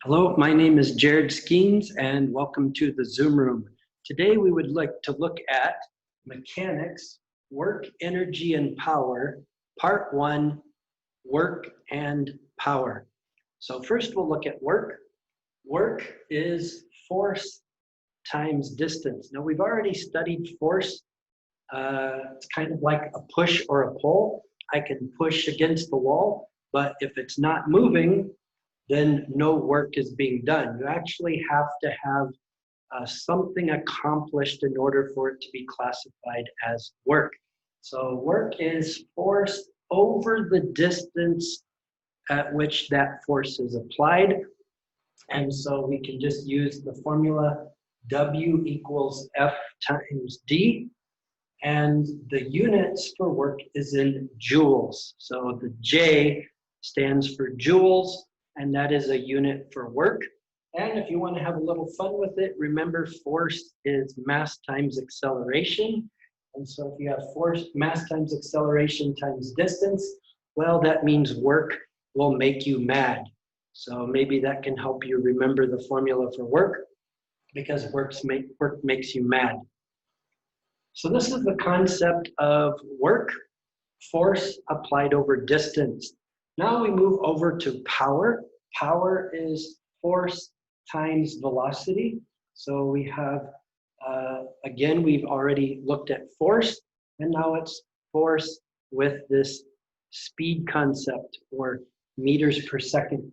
Hello, my name is Jared Skeens and welcome to the Zoom room. Today we would like to look at mechanics, work, energy, and power, part 1, work and power. So first we'll look at work. Work is force times distance. Now we've already studied force. It's kind of like a push or a pull. I can push against the wall, but if it's not moving, then no work is being done. You actually have to have something accomplished in order for it to be classified as work. So work is force over the distance at which that force is applied. And so we can just use the formula W equals F times D. And the units for work is in joules. So the J stands for joules, and that is a unit for work. And if you want to have a little fun with it, remember force is mass times acceleration. And so if you have force, mass times acceleration times distance, well, that means work will make you mad. So maybe that can help you remember the formula for work, because work makes you mad. So this is the concept of work, force applied over distance. Now we move over to power. Power is force times velocity. So we have, again, we've already looked at force, and now it's force with this speed concept, or meters per second.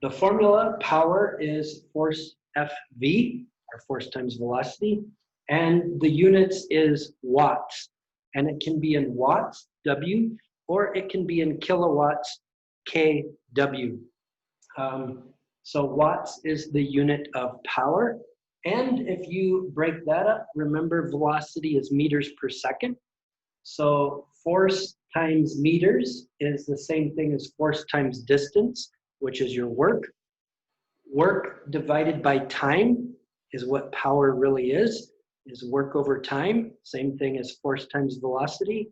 The formula power is force FV, or force times velocity, and the units is watts. And it can be in watts, W, or it can be in kilowatts, kW. So watts is the unit of power. And if you break that up, remember velocity is meters per second. So force times meters is the same thing as force times distance, which is your work. Work divided by time is what power really is work over time, same thing as force times velocity,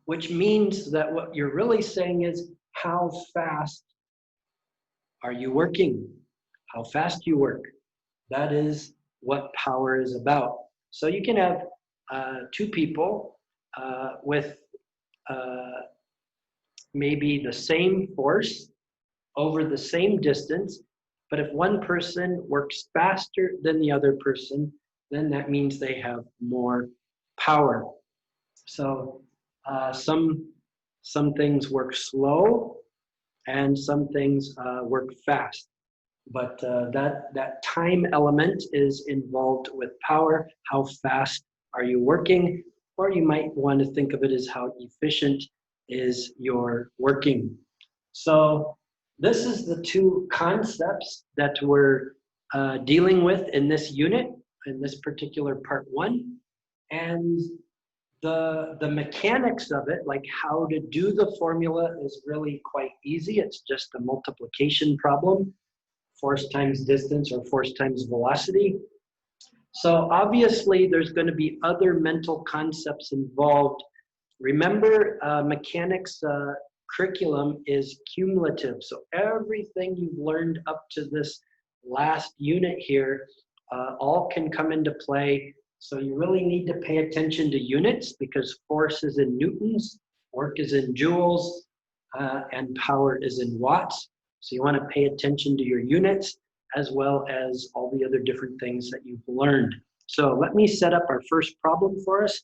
which means that what you're really saying is how fast are you working? How fast you work. That is what power is about. So you can have two people with maybe the same force over the same distance, but if one person works faster than the other person, then that means they have more power. So some things work slow and some things work fast. But that time element is involved with power. How fast are you working? Or you might want to think of it as how efficient is your working. So this is the two concepts that we're dealing with in this unit, in this particular part 1. And the mechanics of it, like how to do the formula, is really quite easy. It's just a multiplication problem, force times distance or force times velocity. So obviously there's going to be other mental concepts involved. Remember, mechanics curriculum is cumulative. So everything you've learned up to this last unit here all can come into play. So you really need to pay attention to units, because force is in newtons, work is in joules, and power is in watts. So you want to pay attention to your units as well as all the other different things that you've learned. So let me set up our first problem for us,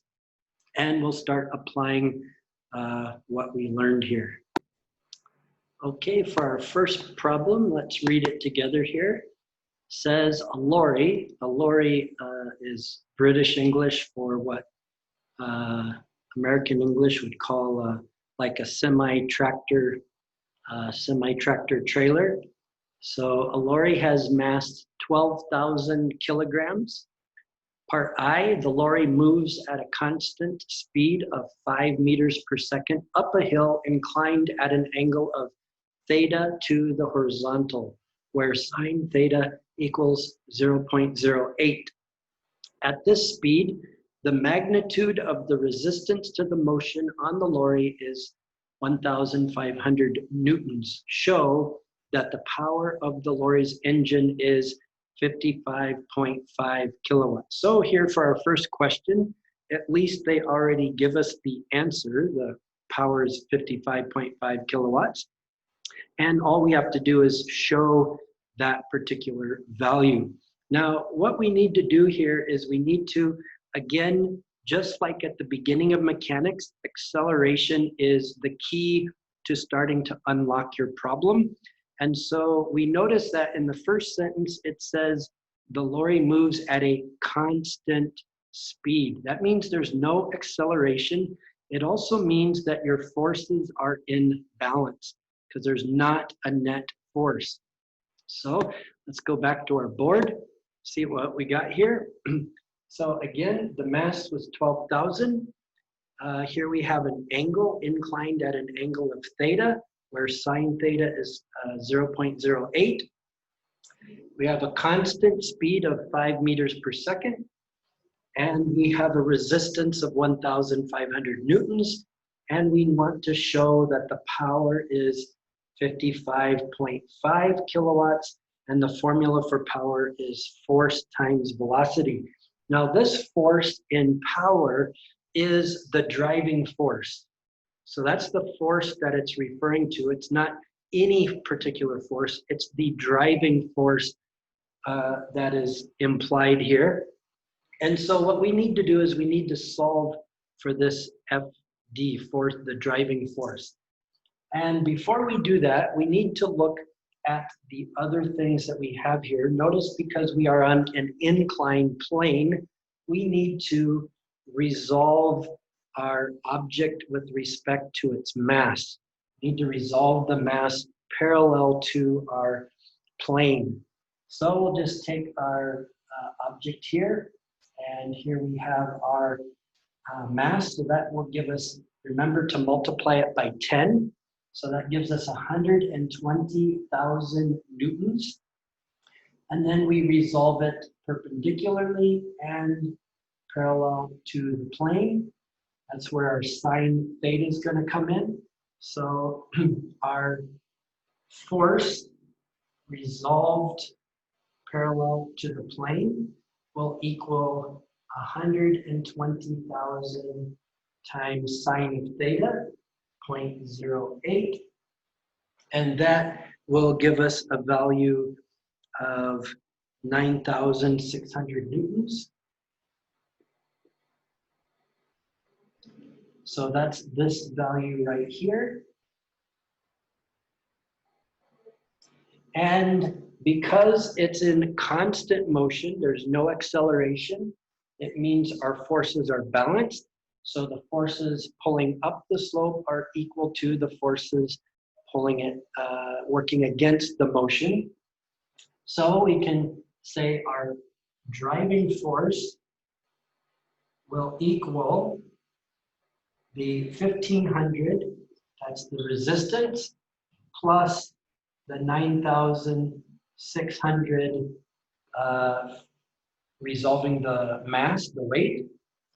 and we'll start applying what we learned here. Okay, for our first problem, let's read it together here. Says a lorry is British English for what American English would call like a semi-tractor trailer. So a lorry has mass 12,000 kilograms. Part I, the lorry moves at a constant speed of 5 meters per second up a hill inclined at an angle of theta to the horizontal, where sine theta equals 0.08. At this speed, the magnitude of the resistance to the motion on the lorry is 1,500 newtons. Show that the power of the lorry's engine is 55.5 kilowatts. So here for our first question, at least they already give us the answer. The power is 55.5 kilowatts. And all we have to do is show that particular value. Now, what we need to do here is we need to, again, just like at the beginning of mechanics, acceleration is the key to starting to unlock your problem. And so we notice that in the first sentence, it says the lorry moves at a constant speed. That means there's no acceleration. It also means that your forces are in balance because there's not a net force. So let's go back to our board, see what we got here. So again, the mass was 12,000. Here we have an angle inclined at an angle of theta, where sine theta is 0.08. We have a constant speed of 5 meters per second, and we have a resistance of 1,500 newtons, and we want to show that the power is 55.5 kilowatts, and the formula for power is force times velocity. Now this force in power is the driving force. So that's the force that it's referring to. It's not any particular force, it's the driving force that is implied here. And so what we need to do is we need to solve for this FD, for the driving force. And before we do that, we need to look at the other things that we have here. Notice because we are on an inclined plane, we need to resolve our object with respect to its mass. We need to resolve the mass parallel to our plane. So we'll just take our object here, and here we have our mass. So that will give us, remember to multiply it by 10. So that gives us 120,000 newtons. And then we resolve it perpendicularly and parallel to the plane. That's where our sine theta is going to come in. So our force resolved parallel to the plane will equal 120,000 times sine of theta, 0.08, and that will give us a value of 9,600 newtons. So that's this value right here. And because it's in constant motion, there's no acceleration, it means our forces are balanced. So the forces pulling up the slope are equal to the forces pulling it, working against the motion. So we can say our driving force will equal the 1,500, that's the resistance, plus the 9,600 resolving the mass, the weight.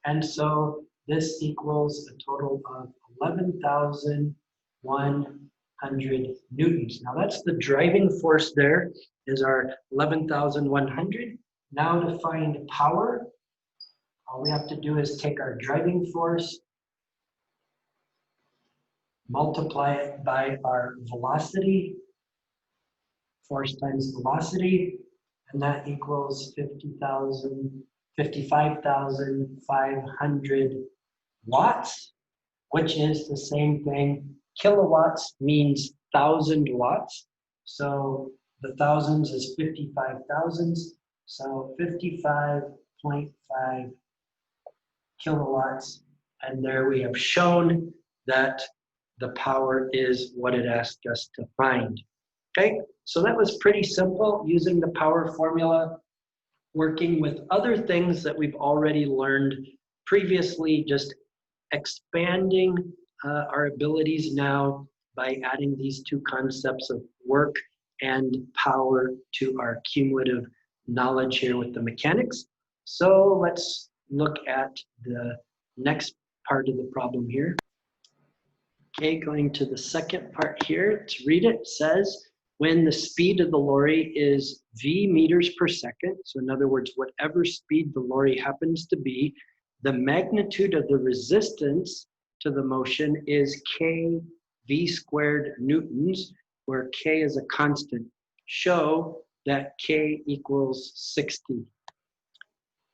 And so this equals a total of 11,100 newtons. Now that's the driving force there, is our 11,100. Now to find power, all we have to do is take our driving force, multiply it by our velocity, force times velocity, and that equals 55,500 watts, which is the same thing. Kilowatts means 1,000 watts. So the thousands is 55 thousandths. So 55.5 kilowatts. And there we have shown that the power is what it asked us to find. Okay, so that was pretty simple, using the power formula, working with other things that we've already learned previously, just expanding our abilities now by adding these two concepts of work and power to our cumulative knowledge here with the mechanics. So let's look at the next part of the problem here. Okay, going to the second part here, let's read it. It says, when the speed of the lorry is v meters per second, so in other words, whatever speed the lorry happens to be, the magnitude of the resistance to the motion is k v squared newtons, where k is a constant. Show that k equals 60.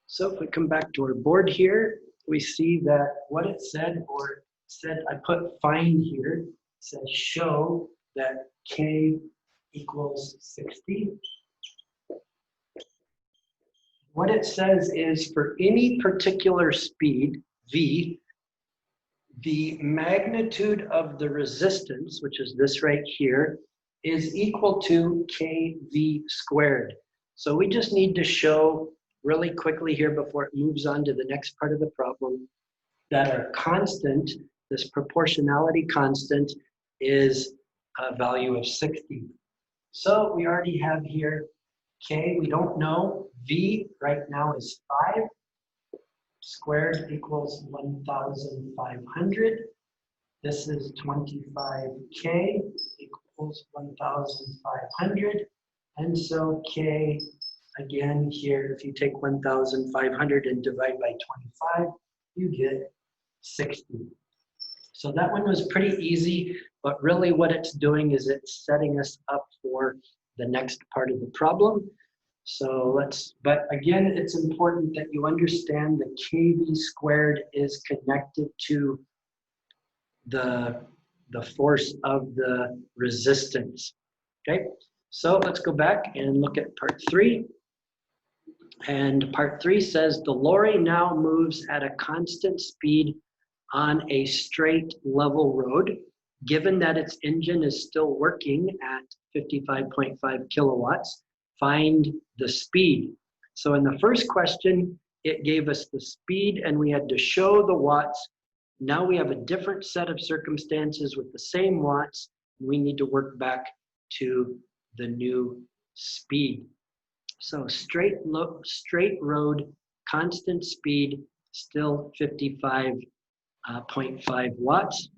So if we come back to our board here, we see that what it said, or said, I put find here, says show that k equals 60. What it says is for any particular speed, v, the magnitude of the resistance, which is this right here, is equal to kv squared. So we just need to show really quickly here before it moves on to the next part of the problem that our constant, this proportionality constant, is a value of 60. So we already have here k, we don't know. V right now is 5. Squared equals 1,500. This is 25k equals 1,500. And so k, again here, if you take 1,500 and divide by 25, you get 60. So that one was pretty easy, but really what it's doing is it's setting us up for the next part of the problem. So but again, it's important that you understand that kv squared is connected to the force of the resistance. Okay, so let's go back and look at part 3. And part 3 says the lorry now moves at a constant speed on a straight level road, given that its engine is still working at 55.5 kilowatts. Find the speed. So in the first question, it gave us the speed and we had to show the watts. Now we have a different set of circumstances with the same watts. We need to work back to the new speed. So straight road, constant speed, still 55.5 watts.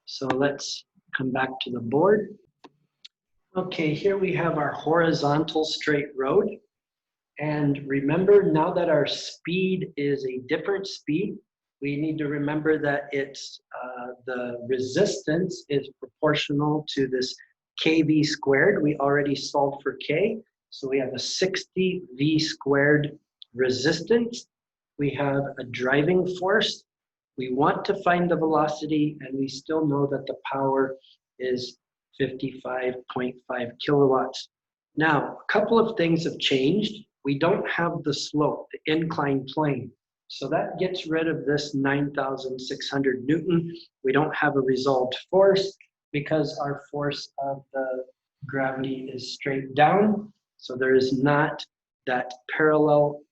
So let's come back to the board. Okay, here we have our horizontal straight road. And remember, now that our speed is a different speed, we need to remember that it's the resistance is proportional to this kv squared. We already solved for k, so we have a 60 v squared resistance. We have a driving force. We want to find the velocity, and we still know that the power is 55.5 kilowatts. Now, a couple of things have changed. We don't have the slope, the inclined plane. So that gets rid of this 9,600 Newton. We don't have a resolved force because our force of the gravity is straight down. So there is not that parallel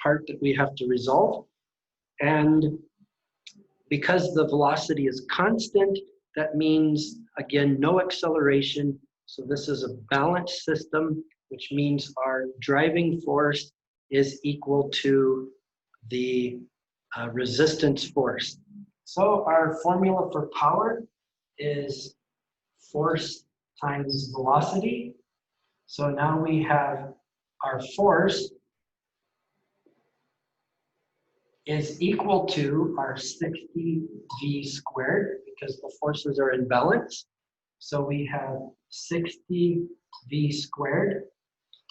part that we have to resolve. And because the velocity is constant, that means, again, no acceleration. So this is a balanced system, which means our driving force is equal to the resistance force. So our formula for power is force times velocity. So now we have our force is equal to our 60 v squared, because the forces are in balance. So we have 60 v squared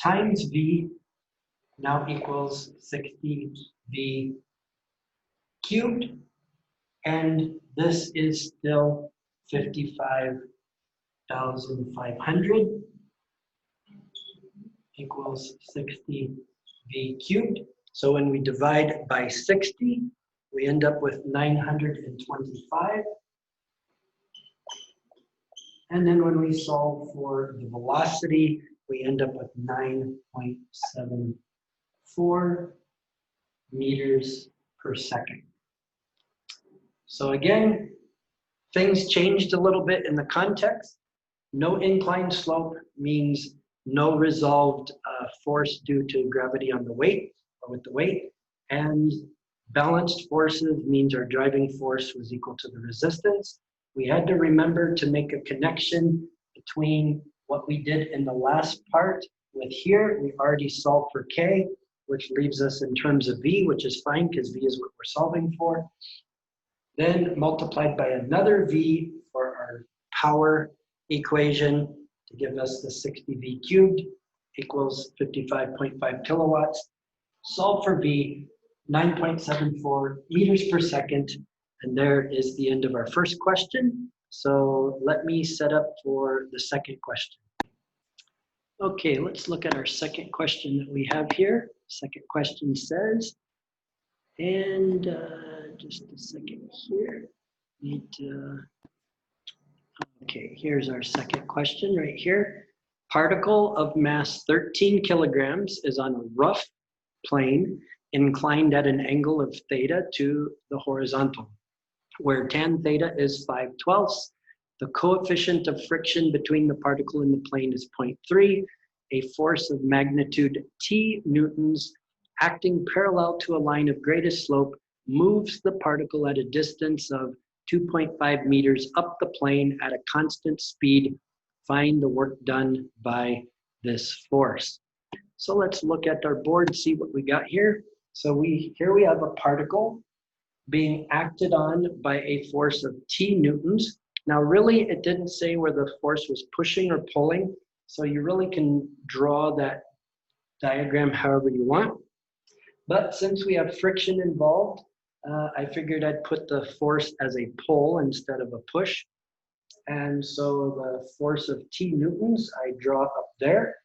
times v now equals 60 v cubed, and this is still 55,500 equals 60 v cubed. So when we divide by 60, we end up with 925. And then when we solve for the velocity, we end up with 9.74 meters per second. So again, things changed a little bit in the context. No inclined slope means no resolved force due to gravity on the weight or with the weight. And balanced forces means our driving force was equal to the resistance. We had to remember to make a connection between what we did in the last part with here. We've already solved for K, which leaves us in terms of V, which is fine because V is what we're solving for. Then multiplied by another V for our power equation to give us the 60V cubed equals 55.5 kilowatts. Solve for V, 9.74 meters per second. And there is the end of our first question. So let me set up for the second question. Okay, let's look at our second question that we have here. Second question says, and just a second here. Okay, here's our second question right here. Particle of mass 13 kilograms is on a rough plane inclined at an angle of theta to the horizontal, where tan theta is 5/12. The coefficient of friction between the particle and the plane is 0.3. A force of magnitude T newtons acting parallel to a line of greatest slope moves the particle at a distance of 2.5 meters up the plane at a constant speed. Find the work done by this force. So let's look at our board and see what we got here. So here we have a particle being acted on by a force of T newtons. Now really it didn't say where the force was pushing or pulling, so you really can draw that diagram however you want. But since we have friction involved, I figured I'd put the force as a pull instead of a push. And so the force of T newtons, I draw up there.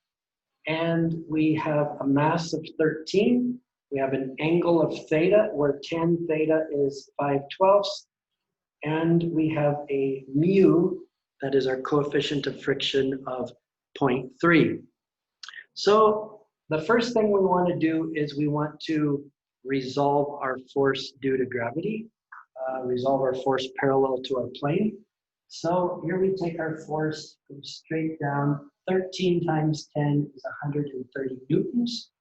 And we have a mass of 13. We have an angle of theta where tan theta is 5/12. And we have a mu, that is our coefficient of friction, of 0.3. So the first thing we want to do is we want to resolve our force due to gravity, resolve our force parallel to our plane. So here we take our force, go straight down, 13 times 10 is 130 newtons.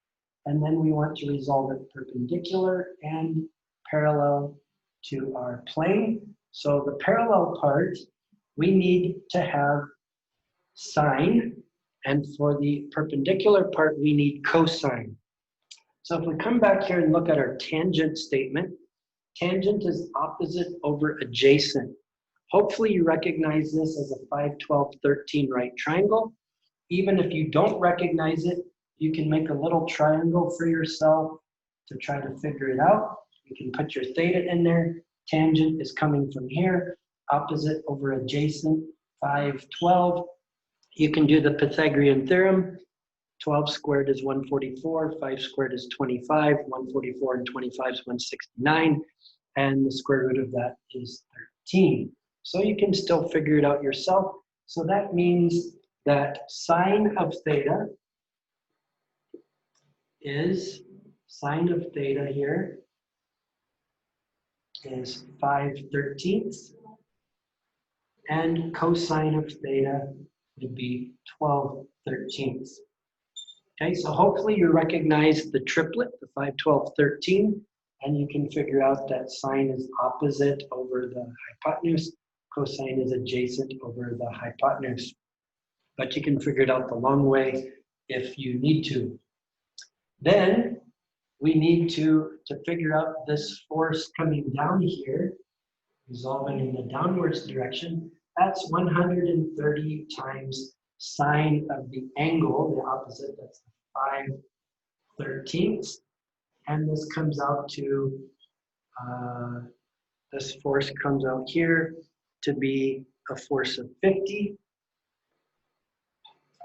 And then we want to resolve it perpendicular and parallel to our plane. So the parallel part, we need to have sine, and for the perpendicular part, we need cosine. So if we come back here and look at our tangent statement, tangent is opposite over adjacent. Hopefully you recognize this as a 5/12/13 right triangle. Even if you don't recognize it, you can make a little triangle for yourself to try to figure it out. You can put your theta in there. Tangent is coming from here, opposite over adjacent, 5/12. You can do the Pythagorean theorem. 12 squared is 144, 5 squared is 25, 144 and 25 is 169, and the square root of that is 13. So you can still figure it out yourself. So that means that sine of theta here is 5/13, and cosine of theta would be 12/13. Okay, so hopefully you recognize the triplet, the 5/12/13, and you can figure out that sine is opposite over the hypotenuse, cosine is adjacent over the hypotenuse. But you can figure it out the long way if you need to. Then we need to figure out this force coming down here, resolving in the downwards direction. That's 130 times sine of the angle, the opposite, that's 5/13. And this comes out to, this force comes out here to be a force of 50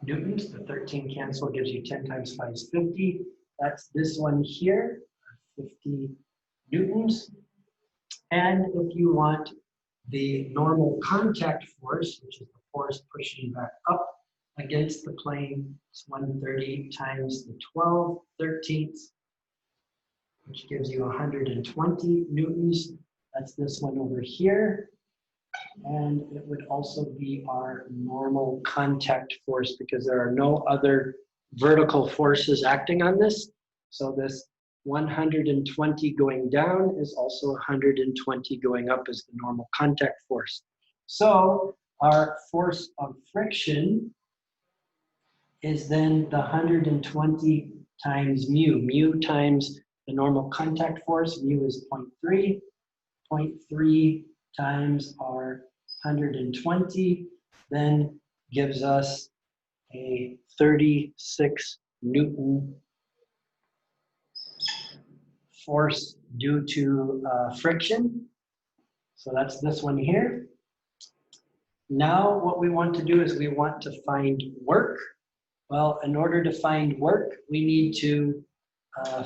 newtons. The 13 cancel gives you 10 times 5 is 50. That's this one here, 50 newtons. And if you want the normal contact force, which is the force pushing back up against the plane, it's 130 times the 12/13, which gives you 120 newtons. That's this one over here. And it would also be our normal contact force because there are no other vertical forces acting on this. So this 120 going down is also 120 going up as the normal contact force. So our force of friction is then the 120 times mu. Mu times the normal contact force, mu is 0.3. 0.3 times our 120 then gives us a 36 Newton force due to friction. So that's this one here. Now what we want to do is we want to find work. Well, in order to find work, we need to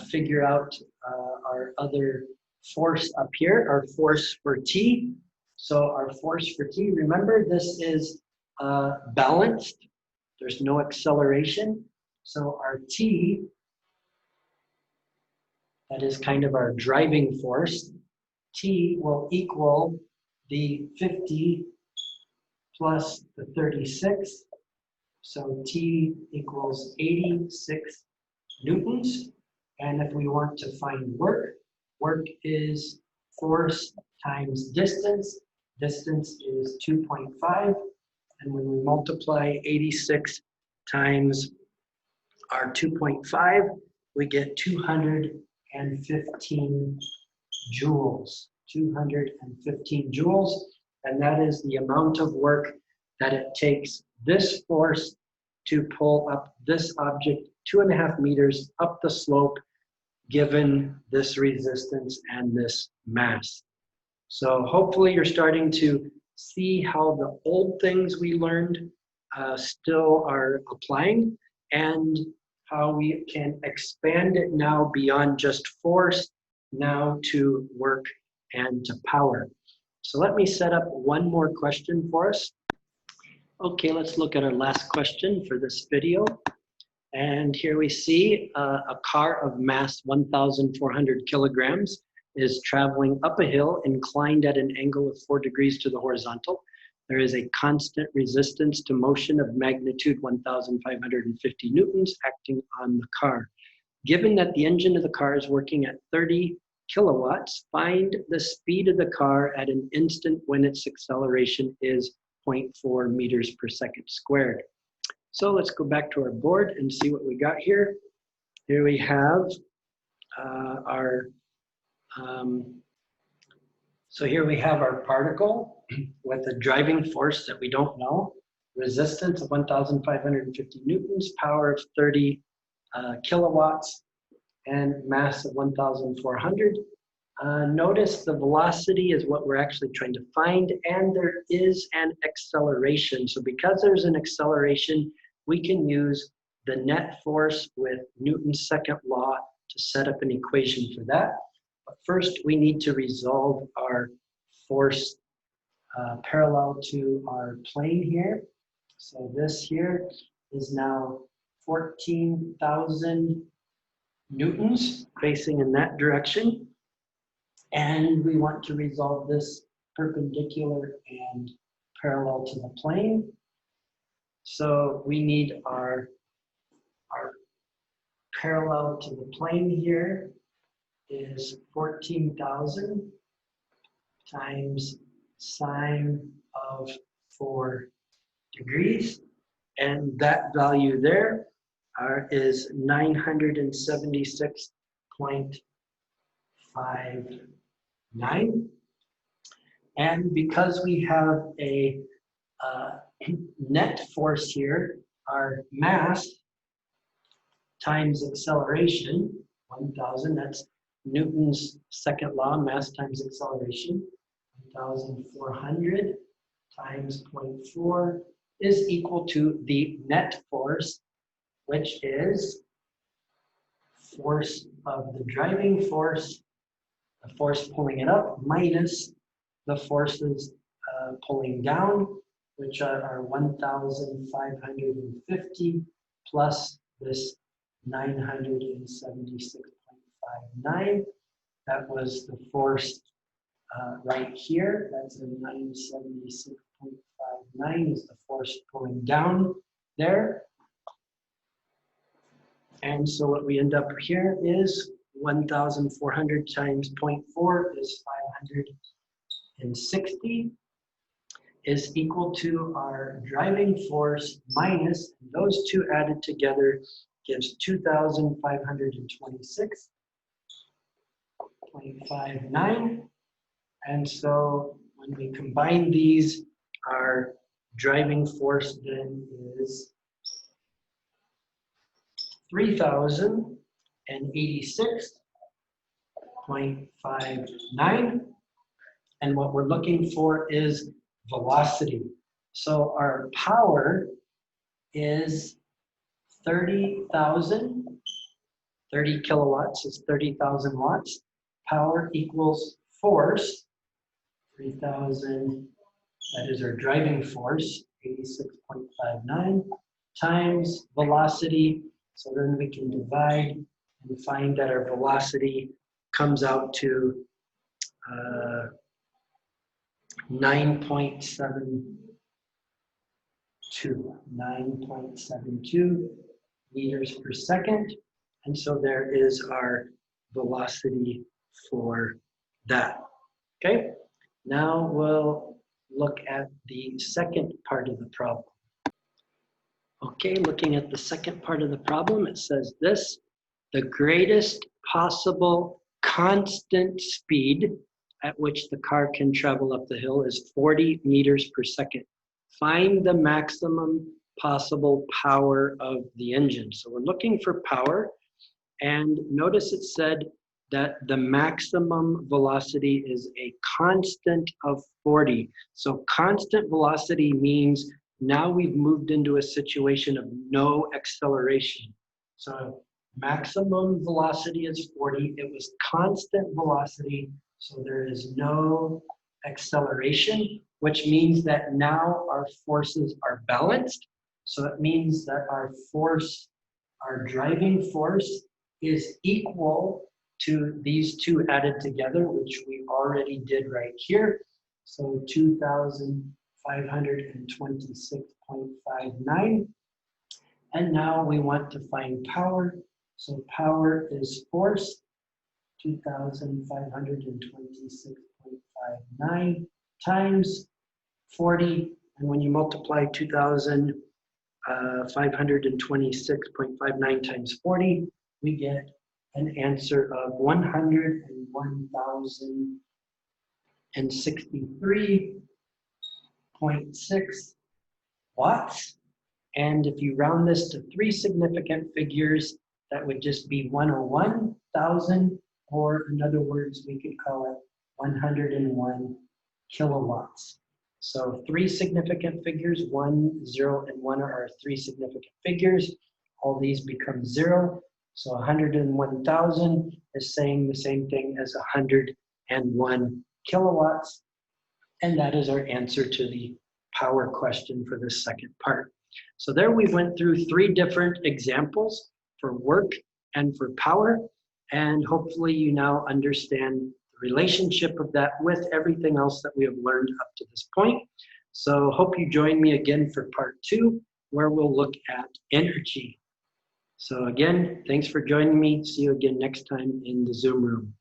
figure out our other force up here, our force for T. So our force for T, remember this is balanced. There's no acceleration. So our T, that is kind of our driving force, T will equal the 50 plus the 36. So T equals 86 newtons. And if we want to find work, work is force times distance. Distance is 2.5. And when we multiply 86 times our 2.5, we get 215 joules. 215 joules. And that is the amount of work that it takes this force to pull up this object 2.5 meters up the slope, given this resistance and this mass. So hopefully you're starting to see how the old things we learned still are applying, and how we can expand it now beyond just force, now to work and to power. So let me set up one more question for us. Okay, let's look at our last question for this video. And here we see a car of mass 1,400 kilograms is traveling up a hill inclined at an angle of 4 degrees to the horizontal. There is a constant resistance to motion of magnitude 1,550 newtons acting on the car. Given that the engine of the car is working at 30 kilowatts, find the speed of the car at an instant when its acceleration is 0.4 meters per second squared. So let's go back to our board and see what we got here. Here we have our particle with a driving force that we don't know, resistance of 1,550 newtons, power of 30 kilowatts, and mass of 1,400. Notice the velocity is what we're actually trying to find, and there is an acceleration. So because there's an acceleration, we can use the net force with Newton's second law to set up an equation for that. But first, we need to resolve our force parallel to our plane here. So this here is now 14,000 newtons facing in that direction. And we want to resolve this perpendicular and parallel to the plane. So we need our parallel to the plane here is 14,000 times sine of 4 degrees. And that value there is 976.59. And because we have a net force here, our mass times acceleration, 1,000, that's Newton's second law, mass times acceleration, 1,400 times 0.4 is equal to the net force, which is force of the driving force, the force pulling it up, minus the forces pulling down, which are 1,550 plus this 976.59. That was the force right here. That's a 976.59 is the force pulling down there. And so what we end up here is 1,400 times 0.4 is 560. is equal to our driving force minus those two added together gives 2,526.59. And so when we combine these, our driving force then is 3,086.59. And what we're looking for is velocity. So our power is 30,000. 30 kilowatts is 30,000 watts. Power equals force, 3,000, that is our driving force, 86.59, times velocity. So then we can divide and find that our velocity comes out to 9.72 meters per second. And so there is our velocity for that. Okay, now we'll look at the second part of the problem. Okay, looking at the second part of the problem, it says this: the greatest possible constant speed at which the car can travel up the hill is 40 meters per second. Find the maximum possible power of the engine. So we're looking for power, and notice it said that the maximum velocity is a constant of 40. So constant velocity means now we've moved into a situation of no acceleration. So maximum velocity is 40. It was constant velocity, so there is no acceleration, which means that now our forces are balanced. So it means that our force, our driving force, is equal to these two added together, which we already did right here. So 2,526.59. And now we want to find power. So power is force, 2,526.59 times 40. And when you multiply 2,526.59 times 40, we get an answer of 101,063.6 watts. And if you round this to three significant figures, that would just be 101,000, or in other words, we could call it 101 kilowatts. So three significant figures, 1, 0, and 1 are our three significant figures. All these become 0. So 101,000 is saying the same thing as 101 kilowatts. And that is our answer to the power question for this second part. So there we went through three different examples for work and for power. And hopefully you now understand the relationship of that with everything else that we have learned up to this point. So hope you join me again for part 2, where we'll look at energy. So again, thanks for joining me. See you again next time in the Zoom room.